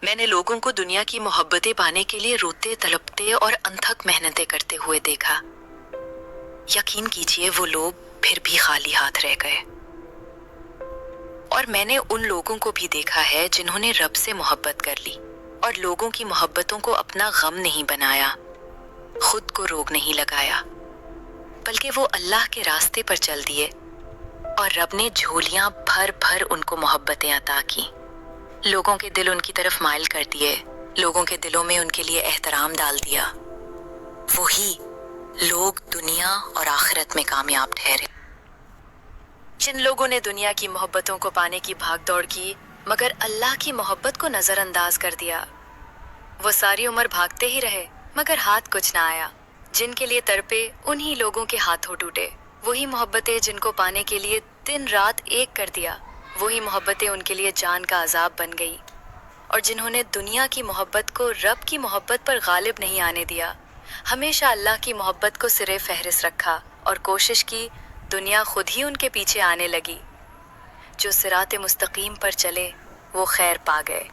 میں نے لوگوں کو دنیا کی محبتیں پانے کے لیے روتے تڑپتے اور انتھک محنتیں کرتے ہوئے دیکھا۔ یقین کیجئے وہ لوگ پھر بھی خالی ہاتھ رہ گئے۔ اور میں نے ان لوگوں کو بھی دیکھا ہے جنہوں نے رب سے محبت کر لی اور لوگوں کی محبتوں کو اپنا غم نہیں بنایا، خود کو روگ نہیں لگایا، بلکہ وہ اللہ کے راستے پر چل دیے اور رب نے جھولیاں بھر بھر ان کو محبتیں عطا کی، لوگوں کے دل ان کی طرف مائل کر دیے، لوگوں کے دلوں میں ان کے لیے احترام ڈال دیا۔ وہی لوگ دنیا اور آخرت میں کامیاب ٹھہرے۔ جن لوگوں نے دنیا کی محبتوں کو پانے کی بھاگ دوڑ کی مگر اللہ کی محبت کو نظر انداز کر دیا، وہ ساری عمر بھاگتے ہی رہے مگر ہاتھ کچھ نہ آیا۔ جن کے لیے تڑپے انہی لوگوں کے ہاتھوں ٹوٹے۔ وہی محبتیں جن کو پانے کے لیے دن رات ایک کر دیا، وہی محبتیں ان کے لیے جان کا عذاب بن گئی۔ اور جنہوں نے دنیا کی محبت کو رب کی محبت پر غالب نہیں آنے دیا، ہمیشہ اللہ کی محبت کو سرے فہرست رکھا اور کوشش کی، دنیا خود ہی ان کے پیچھے آنے لگی۔ جو صراط مستقیم پر چلے وہ خیر پا گئے۔